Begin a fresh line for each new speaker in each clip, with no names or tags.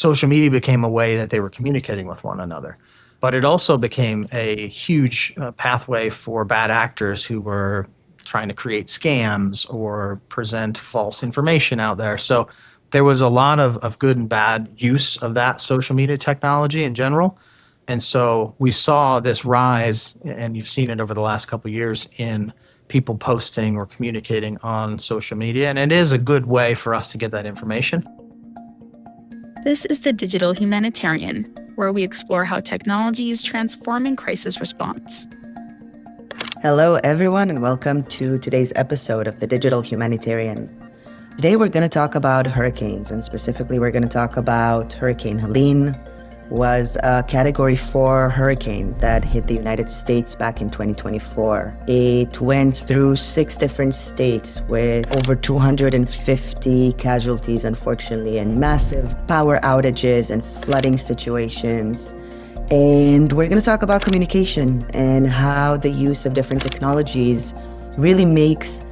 social media became a way that they were communicating with one another. But it also became a huge pathway for bad actors who were trying to create scams or present false information out there. So there was a lot of good and bad use of that social media technology in general. And so we saw this rise, and you've seen it over the last couple of years, in people posting or communicating on social media. And it is a good way for us to get that information.
This is the Digital Humanitarian, where we explore how technology is transforming crisis response.
Hello, everyone, and welcome to today's episode of the Digital Humanitarian. Today, we're going to talk about hurricanes, and specifically, we're going to talk about Hurricane Helene. Was a Category 4 hurricane that hit the United States back in 2024. It went through 6 different states with over 250 casualties, unfortunately, and massive power outages and flooding situations. And we're going to talk about communication and how the use of different technologies really makes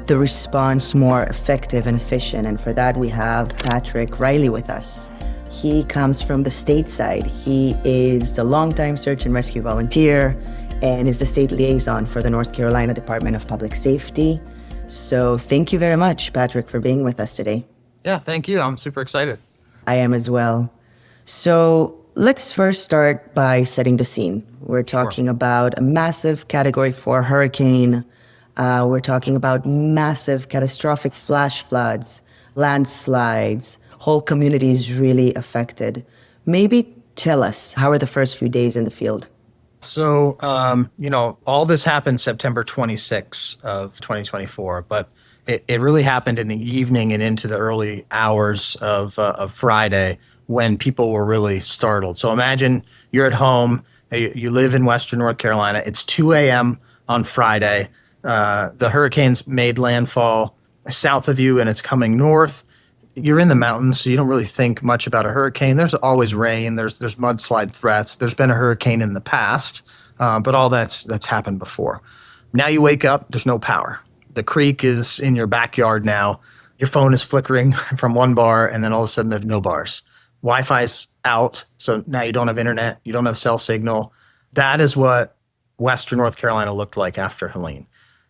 the response more effective and efficient. And for that, we have Patrick Riley with us. He comes from the state side. He is a longtime search and rescue volunteer and is the state liaison for the North Carolina Department of Public Safety. So thank you very much, Patrick, for being with us today.
Yeah, thank you. I'm super excited.
I am as well. So let's first start by setting the scene. We're talking about a massive Category 4 hurricane. We're talking about massive catastrophic flash floods, landslides, whole communities really affected. Maybe tell us, how are the first few days in the field?
So, all this happened September 26th of 2024, but it really happened in the evening and into the early hours of Friday when people were really startled. So imagine you're at home, you live in Western North Carolina, it's 2 a.m. on Friday. The hurricane's made landfall south of you and it's coming north. You're in the mountains, so you don't really think much about a hurricane. There's always rain. There's mudslide threats. There's been a hurricane in the past, but all that's happened before. Now you wake up, there's no power. The creek is in your backyard now. Your phone is flickering from one bar, and then all of a sudden there's no bars. Wi-Fi's out, so now you don't have internet. You don't have cell signal. That is what Western North Carolina looked like after Helene.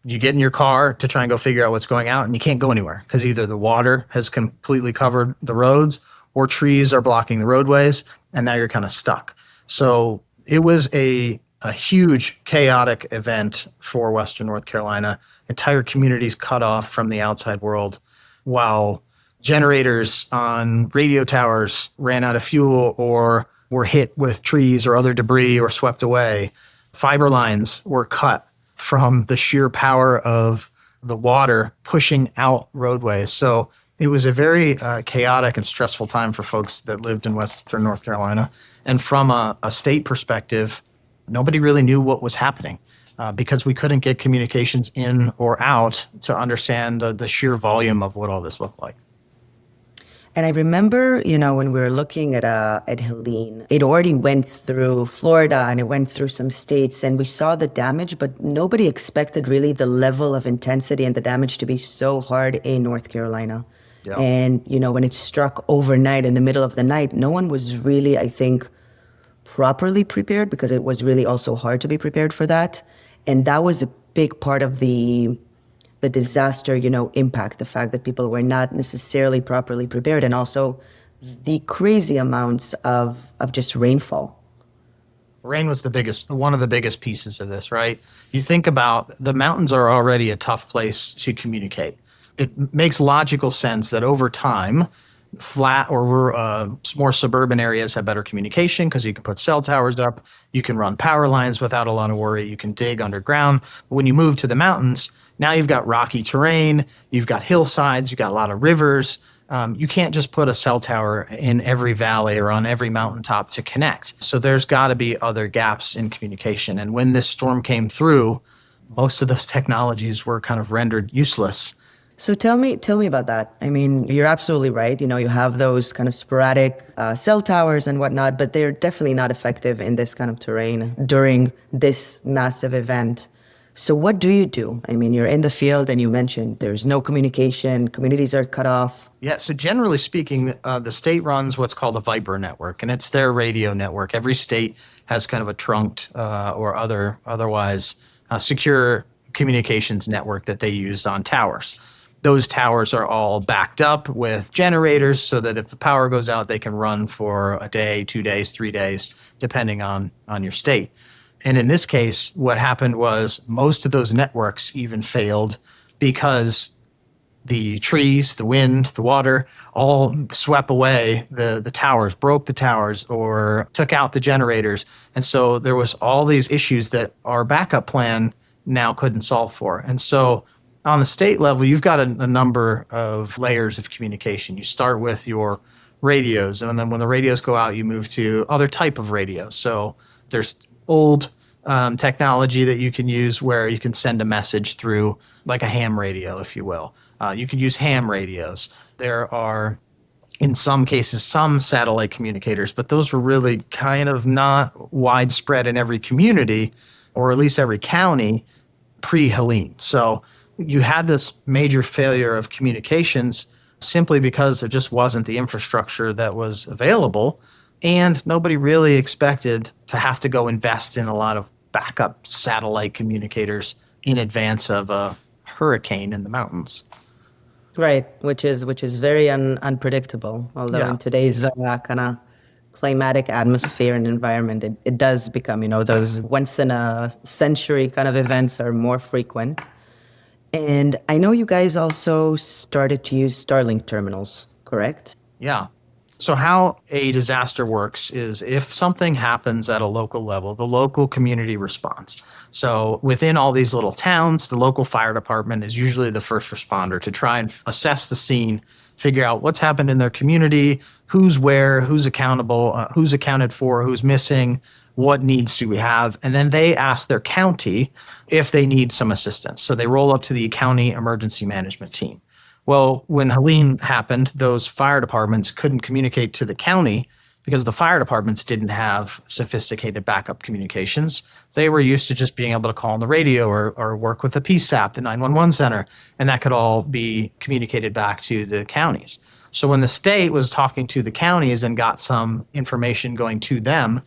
You get in your car to try and go figure out what's going out, and you can't go anywhere because either the water has completely covered the roads or trees are blocking the roadways, and now you're kind of stuck. So it was a huge chaotic event for Western North Carolina. Entire communities cut off from the outside world while generators on radio towers ran out of fuel or were hit with trees or other debris or swept away. Fiber lines were cut from the sheer power of the water pushing out roadways. So it was a very chaotic and stressful time for folks that lived in Western North Carolina. And from a state perspective, nobody really knew what was happening because we couldn't get communications in or out to understand the sheer volume of what all this looked like.
And I remember, when we were looking at Helene, it already went through Florida and it went through some states, and we saw the damage, but nobody expected really the level of intensity and the damage to be so hard in North Carolina. Yeah. And, when it struck overnight in the middle of the night, no one was really, I think, properly prepared because it was really also hard to be prepared for that. And that was a big part of the disaster, impact, the fact that people were not necessarily properly prepared, and also the crazy amounts of just rainfall.
Rain was one of the biggest pieces of this, right? You think about the mountains are already a tough place to communicate. It makes logical sense that over time, flat or more suburban areas have better communication because you can put cell towers up, you can run power lines without a lot of worry, you can dig underground. But when you move to the mountains, now you've got rocky terrain, you've got hillsides, you've got a lot of rivers. You can't just put a cell tower in every valley or on every mountaintop to connect. So there's got to be other gaps in communication. And when this storm came through, most of those technologies were kind of rendered useless.
So tell me about that. I mean, you're absolutely right. You have those kind of sporadic cell towers and whatnot, but they're definitely not effective in this kind of terrain during this massive event. So what do you do? I mean, you're in the field and you mentioned there's no communication, communities are cut off.
Yeah, so generally speaking, the state runs what's called a Viper network, and it's their radio network. Every state has kind of a trunked or otherwise secure communications network that they use on towers. Those towers are all backed up with generators so that if the power goes out, they can run for a day, 2 days, 3 days, depending on your state. And in this case, what happened was most of those networks even failed because the trees, the wind, the water all swept away the towers, broke the towers, or took out the generators. And so there was all these issues that our backup plan now couldn't solve for. And so on the state level, you've got a number of layers of communication. You start with your radios, and then when the radios go out, you move to other type of radios. So there's old technology that you can use where you can send a message through like a ham radio, if you will. You could use ham radios. There are, in some cases, some satellite communicators, but those were really kind of not widespread in every community, or at least every county, pre-Helene. So you had this major failure of communications simply because there just wasn't the infrastructure that was available, and nobody really expected to have to go invest in a lot of backup satellite communicators in advance of a hurricane in the mountains.
Right, which is very unpredictable. Although in today's kind of climatic atmosphere and environment, it does become, those once in a century kind of events are more frequent. And I know you guys also started to use Starlink terminals, correct?
Yeah. So how a disaster works is if something happens at a local level, the local community responds. So within all these little towns, the local fire department is usually the first responder to try and assess the scene, figure out what's happened in their community, who's where, who's accountable, who's accounted for, who's missing, what needs do we have, and then they ask their county if they need some assistance. So they roll up to the county emergency management team. Well, when Helene happened, those fire departments couldn't communicate to the county because the fire departments didn't have sophisticated backup communications. They were used to just being able to call on the radio or work with the PSAP, the 911 center, and that could all be communicated back to the counties. So when the state was talking to the counties and got some information going to them,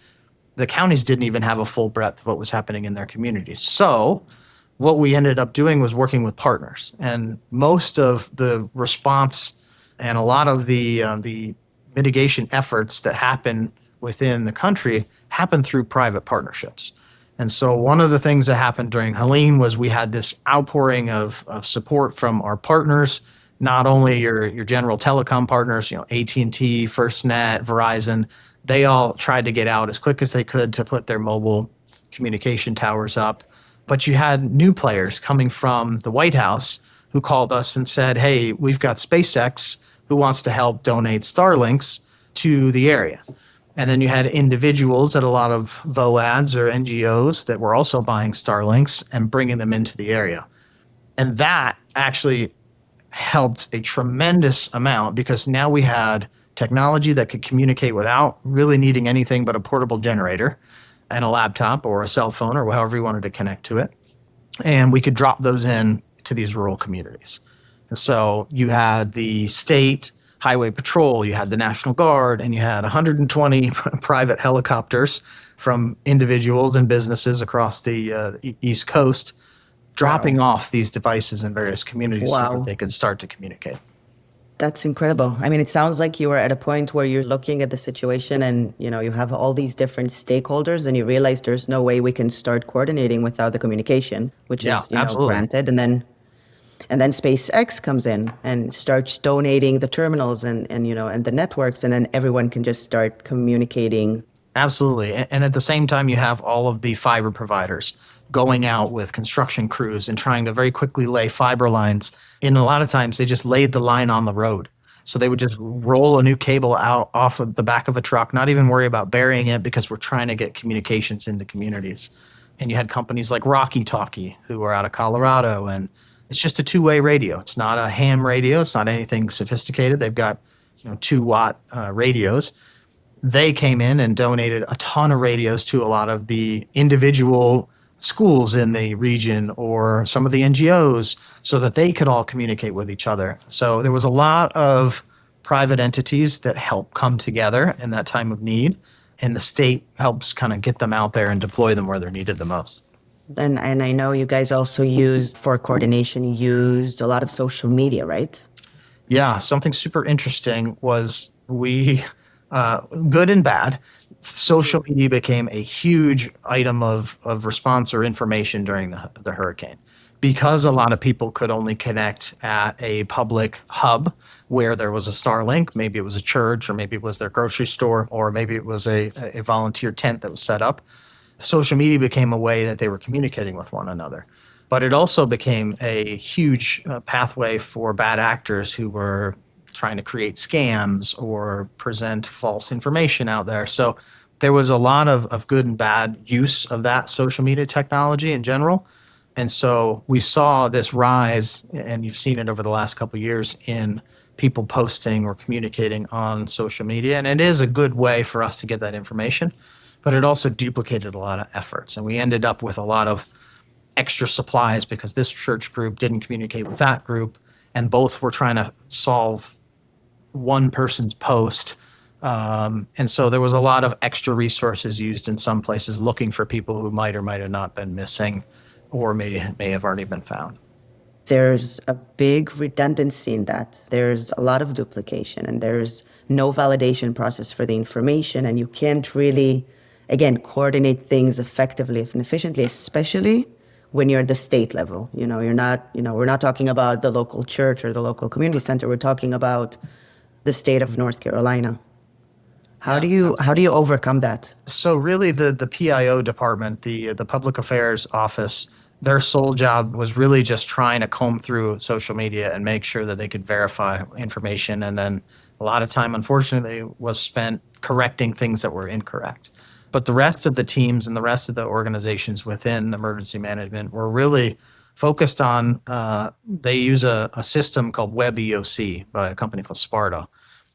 the counties didn't even have a full breadth of what was happening in their communities. So what we ended up doing was working with partners. And most of the response and a lot of the mitigation efforts that happen within the country happen through private partnerships. And so one of the things that happened during Helene was we had this outpouring of support from our partners, not only your general telecom partners, AT&T, FirstNet, Verizon. They all tried to get out as quick as they could to put their mobile communication towers up. But you had new players coming from the White House who called us and said, hey, we've got SpaceX who wants to help donate Starlinks to the area. And then you had individuals at a lot of VOADs or NGOs that were also buying Starlinks and bringing them into the area. And that actually helped a tremendous amount because now we had technology that could communicate without really needing anything but a portable generator and a laptop or a cell phone or however you wanted to connect to it. And we could drop those in to these rural communities. And so you had the state highway patrol, you had the National Guard, and you had 120 private helicopters from individuals and businesses across the East Coast dropping off these devices in various communities so that they could start to communicate.
That's incredible. I mean, it sounds like you are at a point where you're looking at the situation and, you have all these different stakeholders and you realize there's no way we can start coordinating without the communication, which is, granted. And then SpaceX comes in and starts donating the terminals and the networks, and then everyone can just start communicating.
Absolutely. And at the same time, you have all of the fiber providers going out with construction crews and trying to very quickly lay fiber lines. And a lot of times they just laid the line on the road. So they would just roll a new cable out off of the back of a truck, not even worry about burying it because we're trying to get communications into communities. And you had companies like Rocky Talkie who are out of Colorado, and it's just a two-way radio. It's not a ham radio. It's not anything sophisticated. They've got 2-watt radios. They came in and donated a ton of radios to a lot of the individual schools in the region or some of the NGOs so that they could all communicate with each other. So there was a lot of private entities that help come together in that time of need, and the state helps kind of get them out there and deploy them where they're needed the most.
And I know you guys also used, for coordination, you used a lot of social media, right?
Yeah, something super interesting was good and bad, social media became a huge item of response or information during the hurricane. Because a lot of people could only connect at a public hub where there was a Starlink, maybe it was a church, or maybe it was their grocery store, or maybe it was a volunteer tent that was set up. Social media became a way that they were communicating with one another. But it also became a huge pathway for bad actors who were trying to create scams or present false information out there. So there was a lot of good and bad use of that social media technology in general. And so we saw this rise, and you've seen it over the last couple of years, in people posting or communicating on social media. And it is a good way for us to get that information, but it also duplicated a lot of efforts. And we ended up with a lot of extra supplies because this church group didn't communicate with that group, and both were trying to solve one person's post. And so there was a lot of extra resources used in some places looking for people who might or might have not been missing or may have already been found.
There's a big redundancy in that. There's a lot of duplication, and there's no validation process for the information, and you can't really, again, coordinate things effectively and efficiently, especially when you're at the state level. We're not talking about the local church or the local community center. We're talking about the state of North Carolina. How do you overcome that?
So really the PIO department, the public affairs office, their sole job was really just trying to comb through social media and make sure that they could verify information. And then a lot of time, unfortunately, was spent correcting things that were incorrect. But the rest of the teams and the rest of the organizations within emergency management were really focused on, they use a system called Web EOC by a company called Sparta.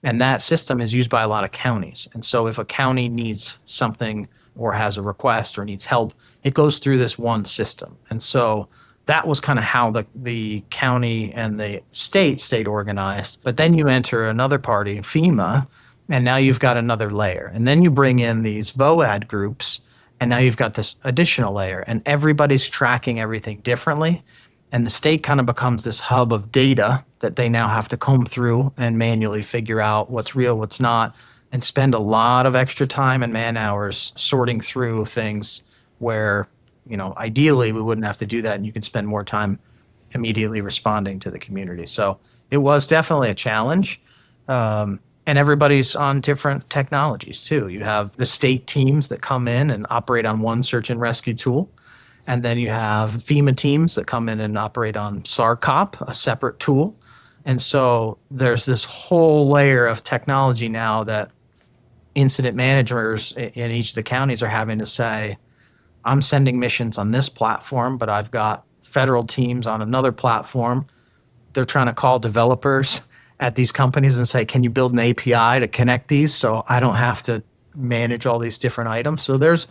And that system is used by a lot of counties. And so if a county needs something or has a request or needs help, it goes through this one system. And so that was kind of how the county and the state stayed organized. But then you enter another party, FEMA, and now you've got another layer. And then you bring in these VOAD groups, and now you've got this additional layer. And everybody's tracking everything differently. And the state kind of becomes this hub of data that they now have to comb through and manually figure out what's real, what's not, and spend a lot of extra time and man hours sorting through things where, ideally we wouldn't have to do that, and you can spend more time immediately responding to the community. So it was definitely a challenge. And everybody's on different technologies too. You have the state teams that come in and operate on one search and rescue tool. And then you have FEMA teams that come in and operate on SARCOP, a separate tool. And so there's this whole layer of technology now that incident managers in each of the counties are having to say, I'm sending missions on this platform, but I've got federal teams on another platform. They're trying to call developers at these companies and say, can you build an API to connect these so I don't have to manage all these different items? So there's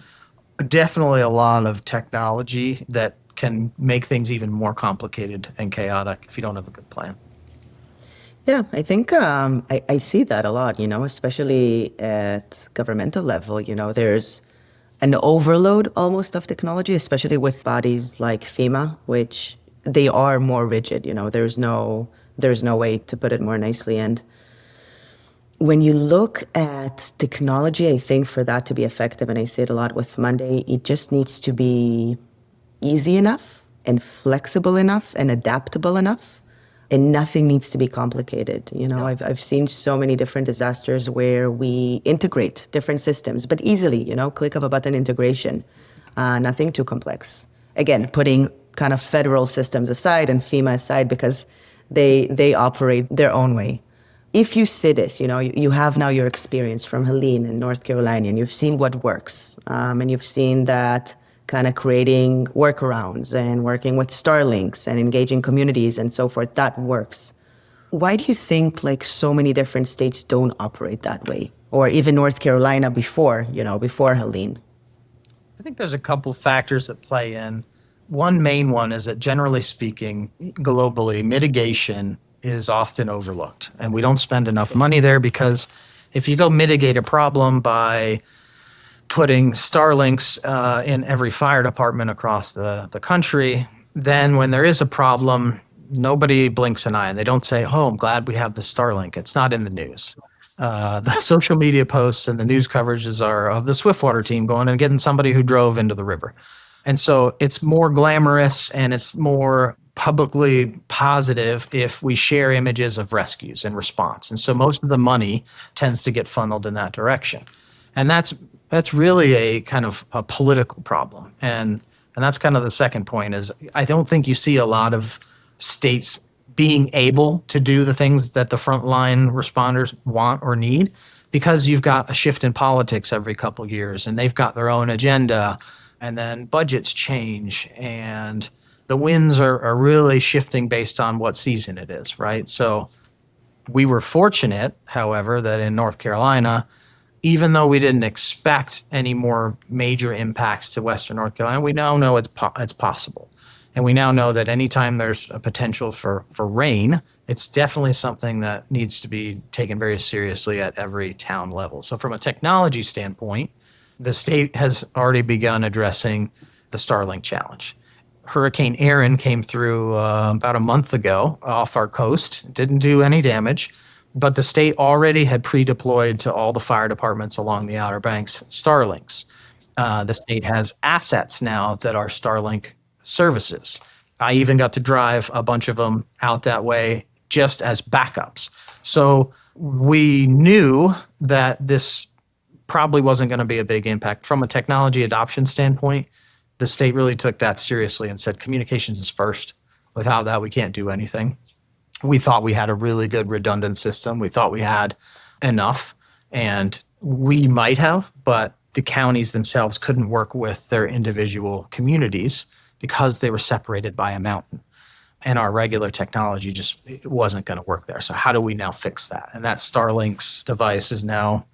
definitely a lot of technology that can make things even more complicated and chaotic if you don't have a good plan.
Yeah, I think I see that a lot, especially at governmental level. There's an overload almost of technology, especially with bodies like FEMA, which they are more rigid. There's no way to put it more nicely. And when you look at technology, I think for that to be effective, and I say it a lot with Monday, it just needs to be easy enough and flexible enough and adaptable enough. And nothing needs to be complicated. I've seen so many different disasters where we integrate different systems, but easily, click of a button integration, nothing too complex. Again, putting kind of federal systems aside and FEMA aside because they operate their own way. If you see this, you have now your experience from Helene in North Carolina, and you've seen what works, and you've seen that kind of creating workarounds and working with Starlinks and engaging communities and so forth, that works. Why do you think so many different states don't operate that way? Or even North Carolina before Helene?
I think there's a couple factors that play in. One main one is that generally speaking, globally, mitigation is often overlooked. And we don't spend enough money there because if you go mitigate a problem by putting Starlinks in every fire department across the country, then when there is a problem, nobody blinks an eye and they don't say, oh, I'm glad we have the Starlink. It's not in the news. The social media posts and the news coverages are of the Swiftwater team going and getting somebody who drove into the river. And so it's more glamorous and it's more publicly positive if we share images of rescues and response. And so most of the money tends to get funneled in that direction. And that's really a kind of a political problem. And that's kind of the second point is I don't think you see a lot of states being able to do the things that the frontline responders want or need because you've got a shift in politics every couple of years and they've got their own agenda and then budgets change and the winds are really shifting based on what season it is, right? So we were fortunate, however, that in North Carolina, even though we didn't expect any more major impacts to Western North Carolina, we now know it's possible. And we now know that anytime there's a potential for rain, it's definitely something that needs to be taken very seriously at every town level. So from a technology standpoint, the state has already begun addressing the Starlink challenge. Hurricane Erin came through about a month ago off our coast, didn't do any damage, but the state already had pre-deployed to all the fire departments along the Outer Banks Starlinks. The state has assets now that are Starlink services. I even got to drive a bunch of them out that way just as backups. So we knew that this probably wasn't going to be a big impact. From a technology adoption standpoint, the state really took that seriously and said communications is first. Without that, we can't do anything. We thought we had a really good redundant system. We thought we had enough, and we might have, but the counties themselves couldn't work with their individual communities because they were separated by a mountain. And our regular technology just wasn't going to work there. So how do we now fix that? And that Starlink's device is now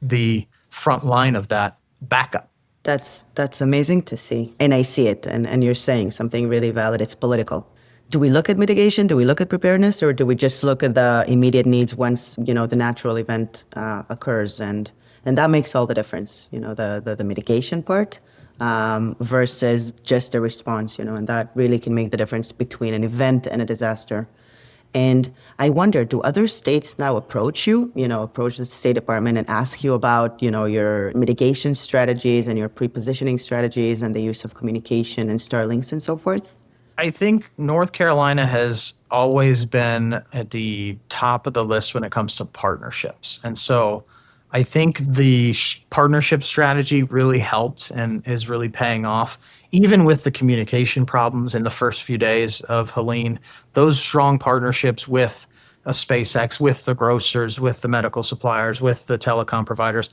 the front line of that backup.
That's amazing to see. And I see it. And you're saying something really valid. It's political. Do we look at mitigation? Do we look at preparedness? Or do we just look at the immediate needs once, the natural event occurs? And that makes all the difference, the mitigation part versus just a response, and that really can make the difference between an event and a disaster. And I wonder, do other states now approach you, approach the State Department and ask you about, your mitigation strategies and your pre-positioning strategies and the use of communication and Starlinks and so forth?
I think North Carolina has always been at the top of the list when it comes to partnerships. And so I think the partnership strategy really helped and is really paying off. Even with the communication problems in the first few days of Helene, those strong partnerships with SpaceX, with the grocers, with the medical suppliers, with the telecom providers,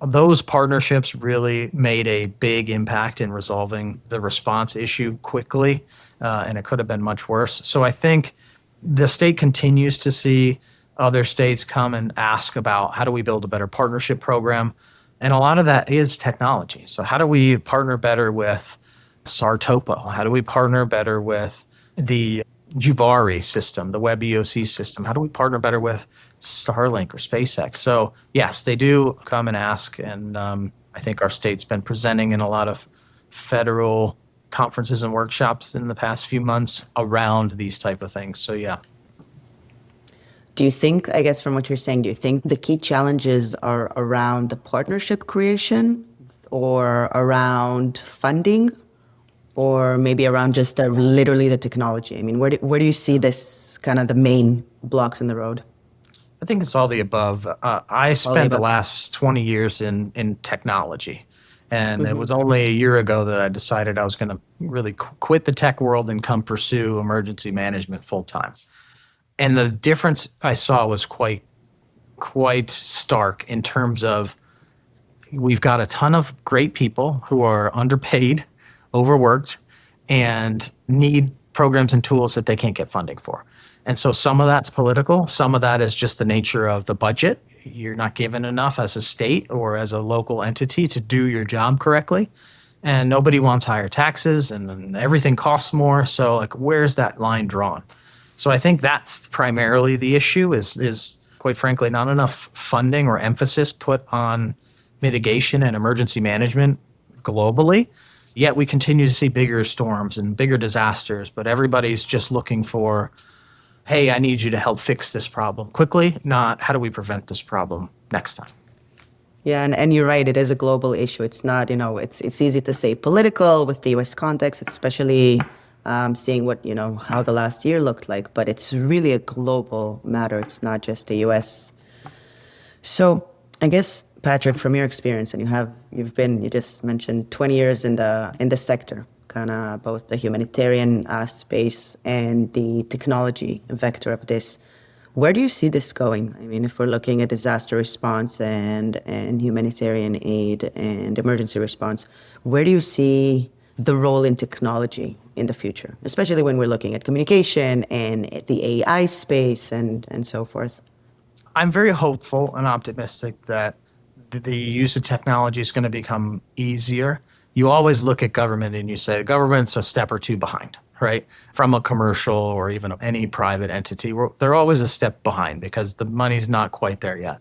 those partnerships really made a big impact in resolving the response issue quickly, and it could have been much worse. So I think the state continues to see other states come and ask about how do we build a better partnership program, and a lot of that is technology. So how do we partner better with SAR-TOPO? How do we partner better with the Yaari system, the Web EOC system? How do we partner better with Starlink or SpaceX? So yes, they do come and ask, and I think our state's been presenting in a lot of federal conferences and workshops in the past few months around these type of things. So yeah.
Do you think, I guess from what you're saying, do you think the key challenges are around the partnership creation or around funding or maybe around just literally the technology? I mean, where do you see this kind of the main blocks in the road?
I think it's all the above. I spent the last 20 years in technology. And it was only a year ago that I decided I was going to really quit the tech world and come pursue emergency management full time. And the difference I saw was quite stark in terms of we've got a ton of great people who are underpaid, overworked, and need programs and tools that they can't get funding for. And so some of that's political. Some of that is just the nature of the budget. You're not given enough as a state or as a local entity to do your job correctly. and nobody wants higher taxes, and then everything costs more. So like, where's that line drawn? So I think that's primarily the issue is quite frankly not enough funding or emphasis put on mitigation and emergency management globally. Yet we continue to see bigger storms and bigger disasters, but everybody's just looking for, hey, I need you to help fix this problem quickly, not how do we prevent this problem next time.
Yeah, and you're right. It is a global issue. It's not, it's easy to say political with the U.S. context, especially seeing what, how the last year looked like. But it's really a global matter. It's not just the U.S. So I guess, Patrick, from your experience, and you just mentioned 20 years in the sector, kind of both the humanitarian space and the technology vector of this. Where do you see this going? I mean, if we're looking at disaster response and humanitarian aid and emergency response, where do you see the role in technology in the future, especially when we're looking at communication and the AI space and so forth?
I'm very hopeful and optimistic that the use of technology is going to become easier. You always look at government and you say government's a step or two behind, right? From a commercial or even any private entity, they're always a step behind because the money's not quite there yet.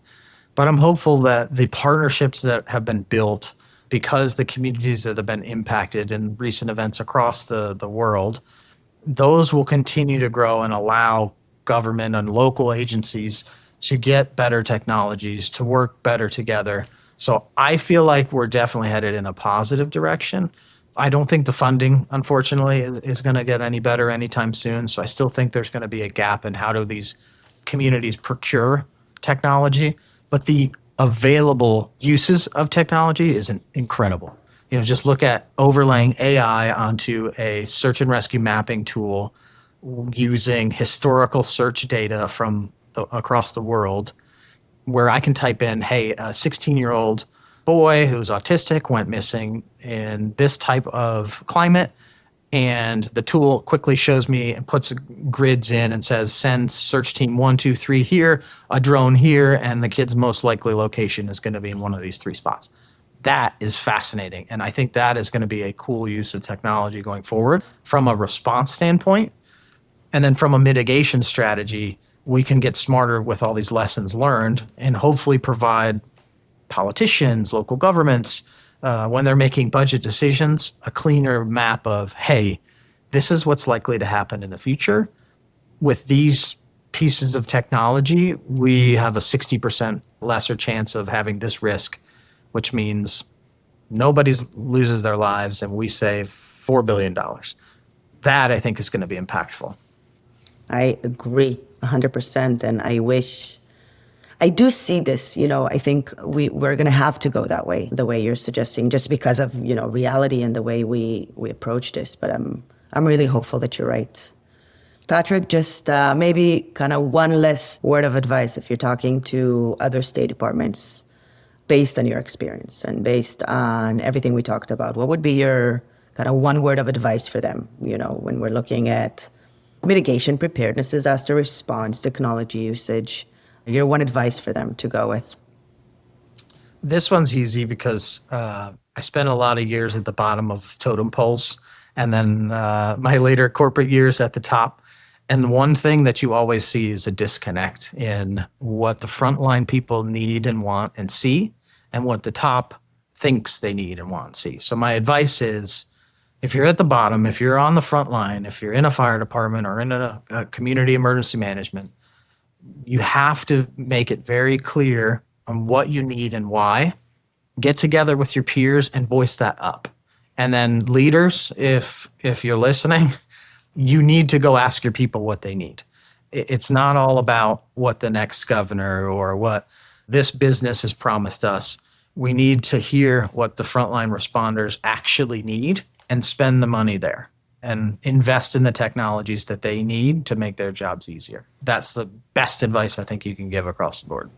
But I'm hopeful that the partnerships that have been built because the communities that have been impacted in recent events across the world, those will continue to grow and allow government and local agencies to get better technologies, to work better together. So I feel like we're definitely headed in a positive direction. I don't think the funding, unfortunately, is going to get any better anytime soon. So I still think there's going to be a gap in how do these communities procure technology. But the available uses of technology is incredible. Just look at overlaying AI onto a search and rescue mapping tool using historical search data from across the world, where I can type in, hey, a 16-year-old boy who's autistic went missing in this type of climate. And the tool quickly shows me and puts grids in and says, send search team 1, 2, 3 here, a drone here, and the kid's most likely location is going to be in one of these 3 spots. That is fascinating. And I think that is going to be a cool use of technology going forward from a response standpoint. And then from a mitigation strategy, we can get smarter with all these lessons learned and hopefully provide politicians, local governments, when they're making budget decisions, a cleaner map of, hey, this is what's likely to happen in the future. With these pieces of technology, we have a 60% lesser chance of having this risk, which means nobody loses their lives and we save $4 billion. That, I think, is going to be impactful.
I agree 100%. And I do see this, I think we're going to have to go that way, the way you're suggesting, just because of, reality and the way we approach this. But I'm really hopeful that you're right. Patrick, just maybe kind of one less word of advice if you're talking to other state departments based on your experience and based on everything we talked about. What would be your kind of one word of advice for them, when we're looking at mitigation, preparedness, disaster response, technology usage? Your one advice for them to go with?
This one's easy because I spent a lot of years at the bottom of totem poles and then my later corporate years at the top. And one thing that you always see is a disconnect in what the frontline people need and want and see and what the top thinks they need and want and see. So my advice is, if you're at the bottom, if you're on the front line, if you're in a fire department or in a community emergency management, you have to make it very clear on what you need and why. Get together with your peers and voice that up. And then leaders, if you're listening, you need to go ask your people what they need. It's not all about what the next governor or what this business has promised us. We need to hear what the frontline responders actually need and spend the money there and invest in the technologies that they need to make their jobs easier. That's the best advice I think you can give across the board.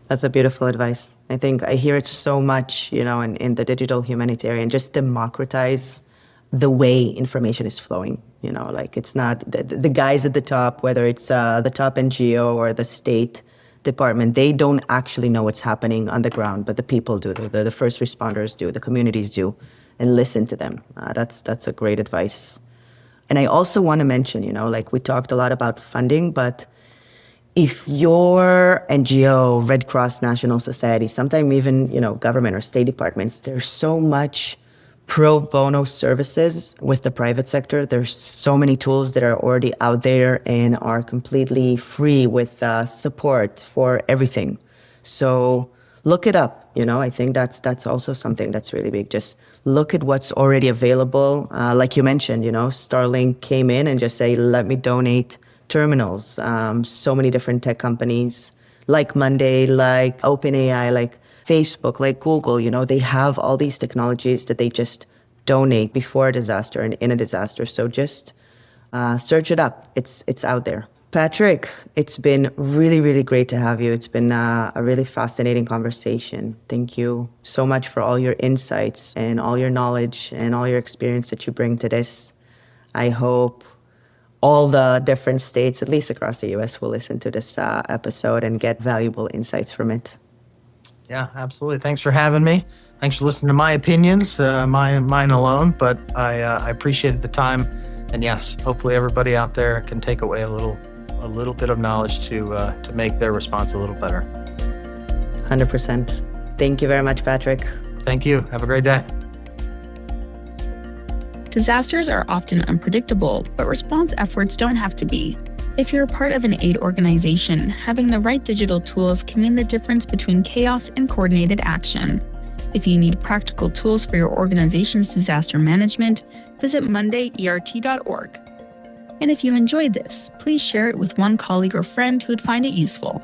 That's a beautiful advice. I think I hear it so much, in the digital humanitarian, just democratize the way information is flowing. Like it's not the guys at the top, whether it's the top NGO or the state department, they don't actually know what's happening on the ground, but the people do. The first responders do, the communities do, and listen to them. That's a great advice. And I also want to mention, like we talked a lot about funding, but if your NGO, Red Cross, National Society, sometimes even, government or state departments, there's so much pro bono services with the private sector. There's so many tools that are already out there and are completely free with support for everything. So look it up. I think that's also something that's really big. Just look at what's already available. Like you mentioned, Starlink came in and just say, let me donate terminals. So many different tech companies like Monday, like OpenAI, like Facebook, like Google, they have all these technologies that they just donate before a disaster and in a disaster. So just search it up. It's out there. Patrick, it's been really, really great to have you. It's been a really fascinating conversation. Thank you so much for all your insights and all your knowledge and all your experience that you bring to this. I hope all the different states, at least across the US, will listen to this episode and get valuable insights from it.
Yeah, absolutely. Thanks for having me. Thanks for listening to my opinions, mine alone, but I appreciated the time. And yes, hopefully everybody out there can take away a little bit of knowledge to make their response a little better.
100%. Thank you very much, Patrick.
Thank you. Have a great day.
Disasters are often unpredictable, but response efforts don't have to be. If you're a part of an aid organization, having the right digital tools can mean the difference between chaos and coordinated action. If you need practical tools for your organization's disaster management, visit mondayert.org. And if you enjoyed this, please share it with one colleague or friend who'd find it useful.